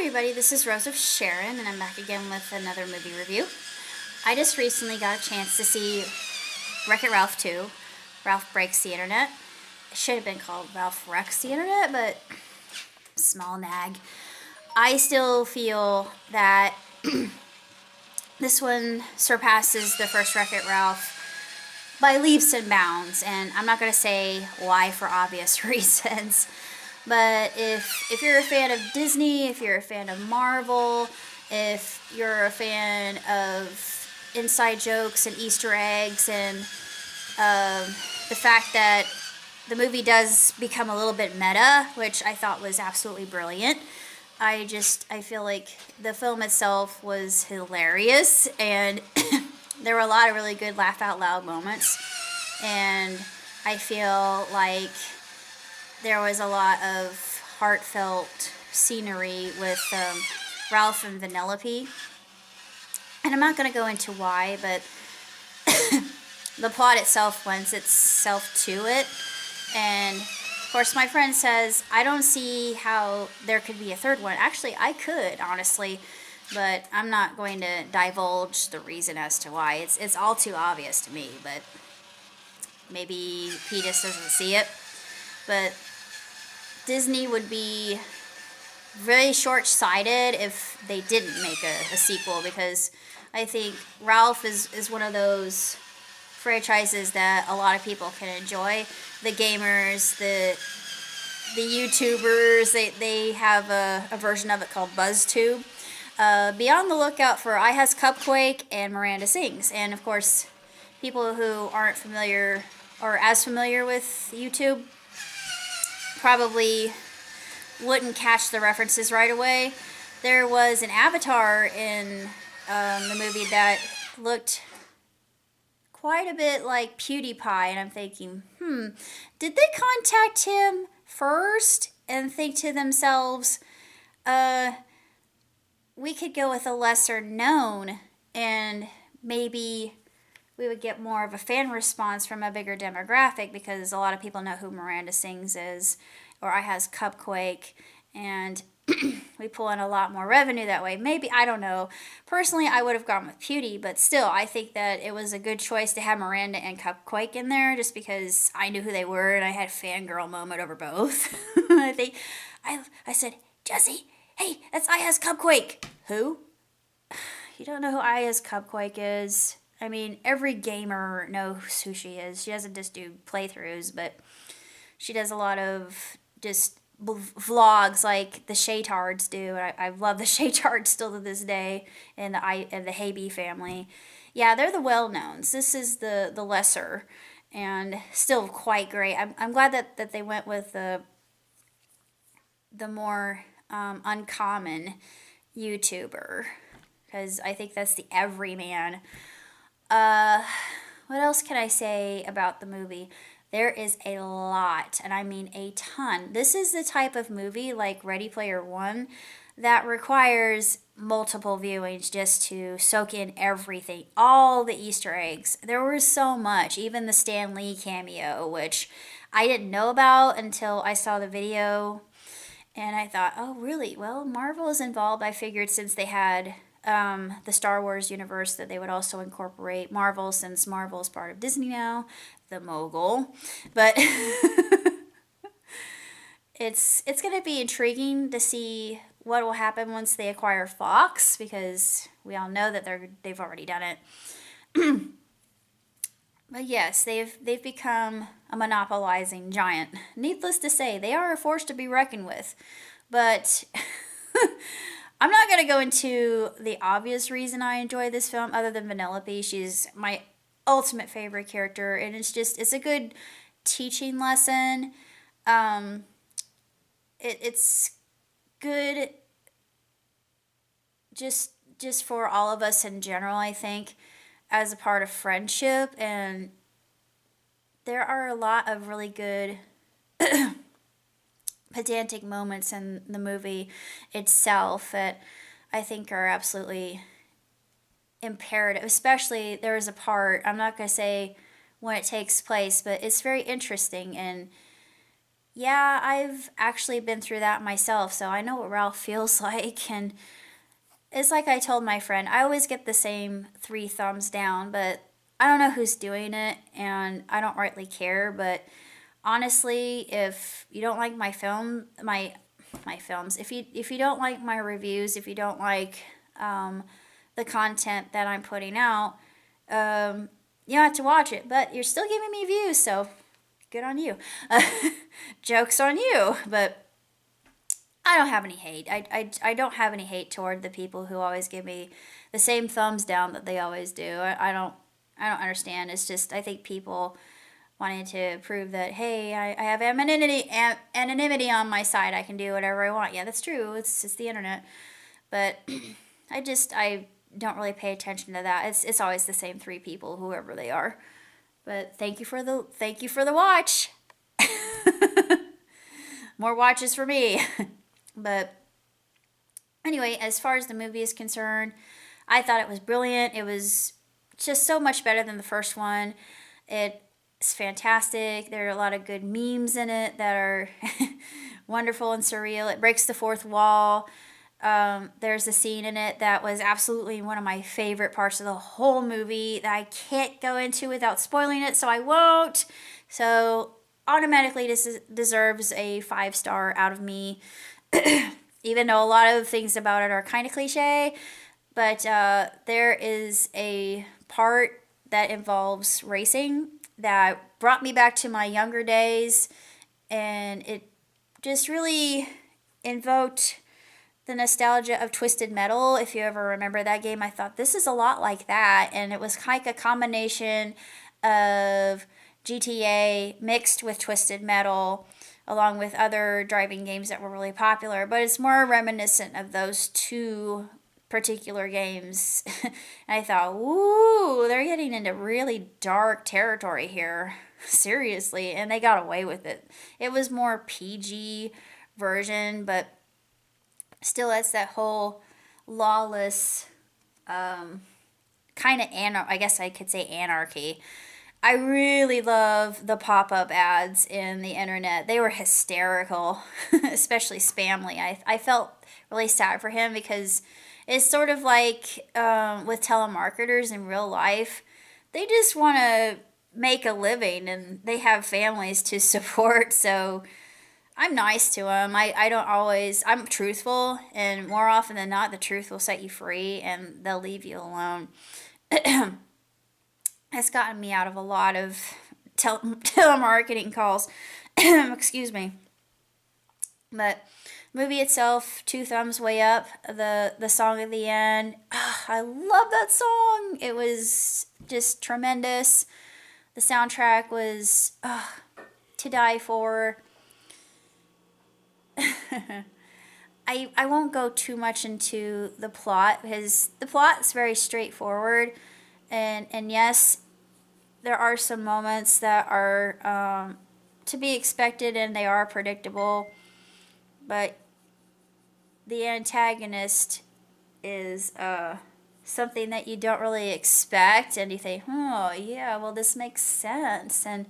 everybody, this is Rose of Sharon, and I'm back again with another movie review. I just recently got a chance to see Wreck-It Ralph 2, Ralph Breaks the Internet. It should have been called Ralph Wrecks the Internet, but small nag. I still feel that this one surpasses the first Wreck-It Ralph by leaps and bounds, and I'm not going to say why for obvious reasons. But if you're a fan of Disney, if you're a fan of Marvel, if you're a fan of inside jokes and Easter eggs and the fact that the movie does become a little bit meta, which I thought was absolutely brilliant. I feel like the film itself was hilarious, and there were a lot of really good laugh out loud moments, and I feel like there was a lot of heartfelt scenery with Ralph and Vanellope. And I'm not going to go into why, but the plot itself lends itself to it. And, of course, my friend says, I don't see how there could be a third one. Actually, I could, honestly, but I'm not going to divulge the reason as to why. It's all too obvious to me, but maybe P just doesn't see it. But Disney would be very short-sighted if they didn't make a sequel, because I think Ralph is one of those franchises that a lot of people can enjoy. The gamers, the YouTubers, they have a version of it called BuzzTube. Be on the lookout for I Has Cupquake and Miranda Sings. And of course, people who aren't familiar or as familiar with YouTube probably wouldn't catch the references right away. There was an avatar in the movie that looked quite a bit like PewDiePie, and I'm thinking, did they contact him first and think to themselves, we could go with a lesser known and maybe we would get more of a fan response from a bigger demographic, because a lot of people know who Miranda Sings is, or I Has Cupquake, and we pull in a lot more revenue that way. Maybe, I don't know. Personally, I would have gone with Pewdie, but still, I think that it was a good choice to have Miranda and Cupquake in there, just because I knew who they were, and I had a fangirl moment over both. I said, Jesse, hey, that's I Has Cupquake. Who? You don't know who I Has Cupquake is? I mean, every gamer knows who she is. She doesn't just do playthroughs, but she does a lot of just vlogs like the Shaytards do. I love the Shaytards still to this day, and the Haby family. Yeah, they're the well-knowns. This is the lesser, and still quite great. I'm glad that they went with the more uncommon YouTuber, because I think that's the everyman. What else can I say about the movie? There is a lot, and I mean a ton. This is the type of movie, like Ready Player One, that requires multiple viewings just to soak in everything, all the Easter eggs. There was so much, even the Stan Lee cameo, which I didn't know about until I saw the video, and I thought, oh, really? Well, Marvel is involved. I figured since they had the Star Wars universe that they would also incorporate Marvel, since Marvel is part of Disney now, the Mogul. But it's going to be intriguing to see what will happen once they acquire Fox, because we all know that they've already done it. But yes, they've become a monopolizing giant. Needless to say, they are a force to be reckoned with. But I'm not going to go into the obvious reason I enjoy this film, other than Vanellope. She's my ultimate favorite character, and it's a good teaching lesson. It's good just for all of us in general, I think, as a part of friendship. And there are a lot of really good pedantic moments in the movie itself that I think are absolutely imperative. Especially, there is a part, I'm not going to say when it takes place, but it's very interesting, and Yeah, I've actually been through that myself, so I know what Ralph feels like. And it's like I told my friend, I always get the same three thumbs down, but I don't know who's doing it, and I don't rightly care. But honestly, if you don't like my films, if you don't like my reviews, if you don't like um, the content that I'm putting out, um, you don't have to watch it. But you're still giving me views, so good on you. Joke's on you. But I don't have any hate. I don't have any hate toward the people who always give me the same thumbs down that they always do. I don't understand. It's just I think people wanting to prove that hey, I have anonymity on my side. I can do whatever I want. Yeah, that's true. It's the internet. But I don't really pay attention to that. It's always the same three people, whoever they are. But thank you for the watch. More watches for me. But anyway, as far as the movie is concerned, I thought it was brilliant. It was just so much better than the first one. It's fantastic. There are a lot of good memes in it that are wonderful and surreal. It breaks the fourth wall. There's a scene in it that was absolutely one of my favorite parts of the whole movie that I can't go into without spoiling it, so I won't. So, automatically, this deserves a 5 star out of me, even though a lot of things about it are kind of cliche. But there is a part that involves racing that brought me back to my younger days, and it just really invoked the nostalgia of Twisted Metal. If you ever remember that game, I thought this is a lot like that, and it was like a combination of GTA mixed with Twisted Metal, along with other driving games that were really popular. But it's more reminiscent of those two particular games. And I thought, ooh, they're getting into really dark territory here. Seriously, and they got away with it. It was more PG version, but still it's that whole lawless kind of I guess I could say anarchy. I really love the pop-up ads in the internet. They were hysterical, especially Spamly. I felt really sad for him because it's sort of like with telemarketers in real life. They just want to make a living and they have families to support. So I'm nice to them. I don't always, I'm truthful, and more often than not, the truth will set you free and they'll leave you alone. It's gotten me out of a lot of telemarketing calls. Excuse me. But movie itself, two thumbs way up. The song at the end, I love that song. It was just tremendous. The soundtrack was to die for. I won't go too much into the plot because the plot is very straightforward, and yes, there are some moments that are to be expected and they are predictable, but the antagonist is something that you don't really expect, and you think, oh yeah, well this makes sense, and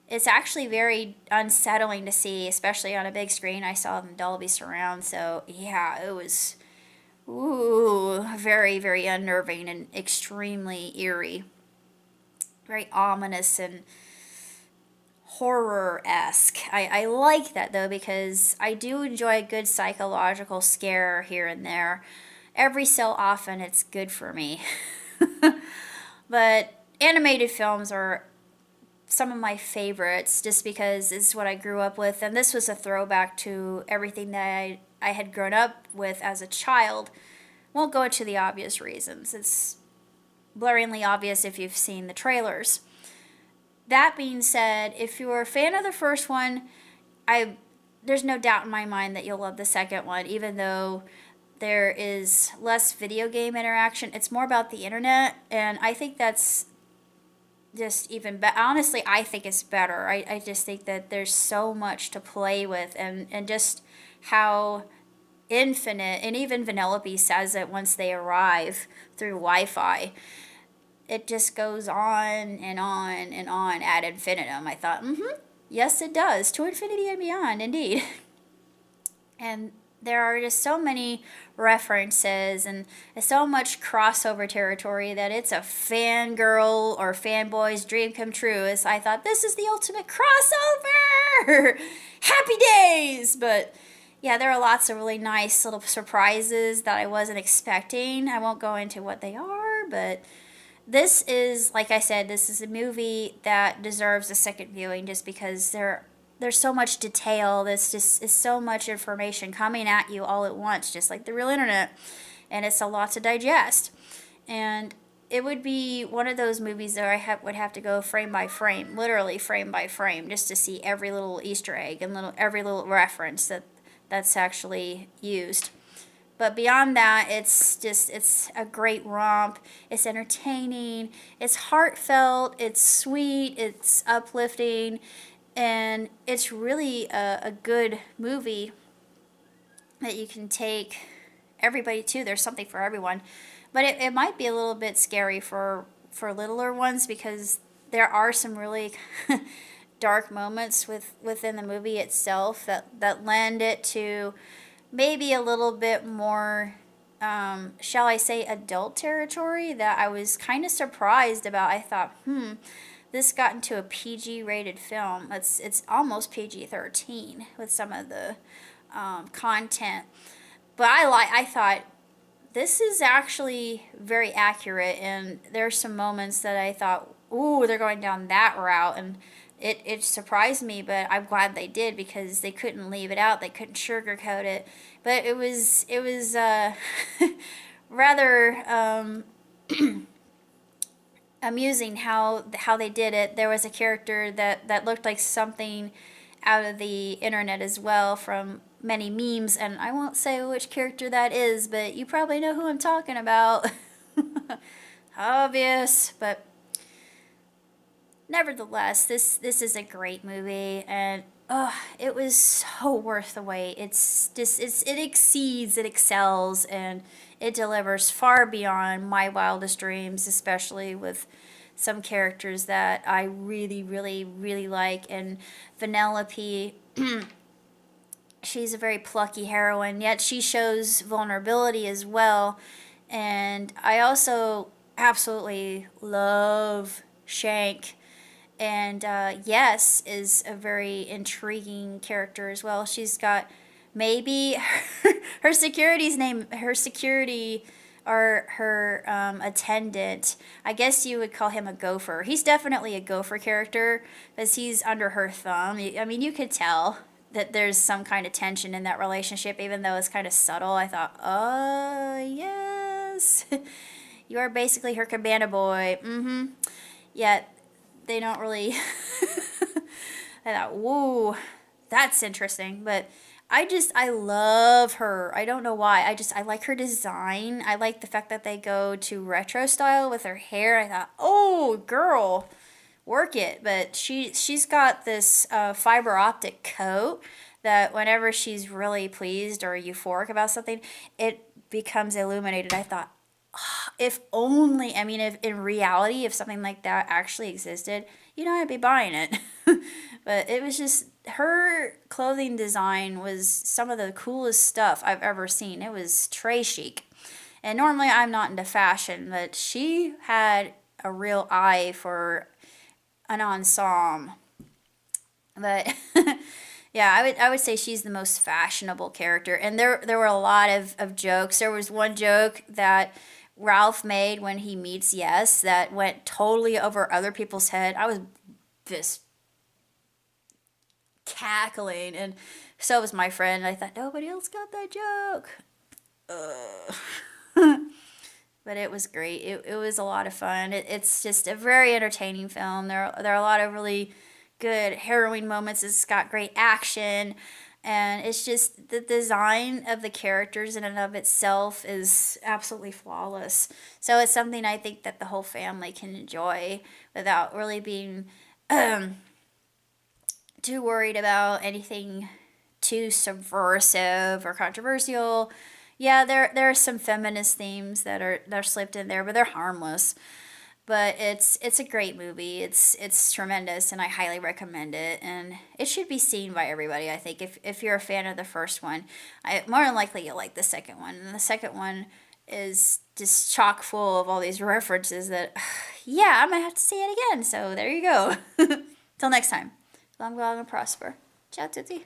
it's actually very unsettling to see, especially on a big screen. I saw it in Dolby Surround, so yeah, it was very, very unnerving and extremely eerie. Very ominous and horror esque. I like that though because I do enjoy a good psychological scare here and there. Every so often, it's good for me. But animated films are some of my favorites just because it's what I grew up with, and this was a throwback to everything that I had grown up with as a child. Won't go into the obvious reasons. It's blurringly obvious if you've seen the trailers. That being said, if you're a fan of the first one, I there's no doubt in my mind that you'll love the second one, even though there is less video game interaction. It's more about the internet, and I think that's just even better. Honestly, I think it's better. I just think that there's so much to play with, and just how infinite, and even Vanellope says it once they arrive through Wi-Fi. It just goes on and on and on ad infinitum. I thought, mm-hmm. Yes, it does. To infinity and beyond, indeed. And there are just so many references and so much crossover territory that it's a fangirl or fanboy's dream come true. As I thought, this is the ultimate crossover! Happy days! But yeah, there are lots of really nice little surprises that I wasn't expecting. I won't go into what they are, but this is, like I said, this is a movie that deserves a second viewing just because there's so much detail. There's just is so much information coming at you all at once, just like the real internet, and it's a lot to digest. And it would be one of those movies that would have to go frame by frame, literally frame by frame, just to see every little Easter egg and every little reference that's actually used. But beyond that, it's a great romp. It's entertaining. It's heartfelt. It's sweet. It's uplifting. And it's really a good movie that you can take everybody to. There's something for everyone. But it might be a little bit scary for littler ones because there are some really dark moments within the movie itself that lend it to maybe a little bit more, shall I say, adult territory that I was kind of surprised about. I thought, this got into a PG rated film. It's almost PG 13 with some of the content. But I thought this is actually very accurate, and there's some moments that I thought, ooh, they're going down that route, and it surprised me, but I'm glad they did because they couldn't leave it out. They couldn't sugarcoat it. But it was rather amusing how they did it. There was a character that looked like something out of the internet as well from many memes, and I won't say which character that is, but you probably know who I'm talking about. Obvious, but nevertheless, this is a great movie, and it was so worth the wait. It exceeds, it excels, and it delivers far beyond my wildest dreams, especially with some characters that I really, really, really like. And Vanellope, she's a very plucky heroine, yet she shows vulnerability as well. And I also absolutely love Shank. And Yes is a very intriguing character as well. She's got maybe her security's name, her security or her attendant. I guess you would call him a gopher. He's definitely a gopher character because he's under her thumb. I mean, you could tell that there's some kind of tension in that relationship, even though it's kind of subtle. I thought, oh, yes. You are basically her cabana boy. Yet they don't really. I thought, whoa, that's interesting. But I love her. I don't know why. I like her design. I like the fact that they go to retro style with her hair. I thought, oh, girl, work it. But she's got this fiber optic coat that whenever she's really pleased or euphoric about something, it becomes illuminated. I thought, if only, I mean, if in reality, if something like that actually existed, I'd be buying it. But it was just, her clothing design was some of the coolest stuff I've ever seen. It was très chic. And normally I'm not into fashion, but she had a real eye for an ensemble. But yeah, I would say she's the most fashionable character. And there were a lot of jokes. There was one joke that Ralph made when he meets Yes that went totally over other people's head. I was just cackling, and so was my friend. I thought nobody else got that joke. But it was great. It was a lot of fun. It's just a very entertaining film. There are a lot of really good harrowing moments. It's got great action. And it's just the design of the characters in and of itself is absolutely flawless. So it's something I think that the whole family can enjoy without really being too worried about anything too subversive or controversial. Yeah, there are some feminist themes that are slipped in there, but they're harmless. but it's a great movie. It's tremendous, and I highly recommend it. And it should be seen by everybody. I think if you're a fan of the first one, more than likely you'll like the second one. And the second one is just chock full of all these references that, yeah, I'm gonna have to see it again. So there you go. Till next time, long and prosper. Ciao, tutti.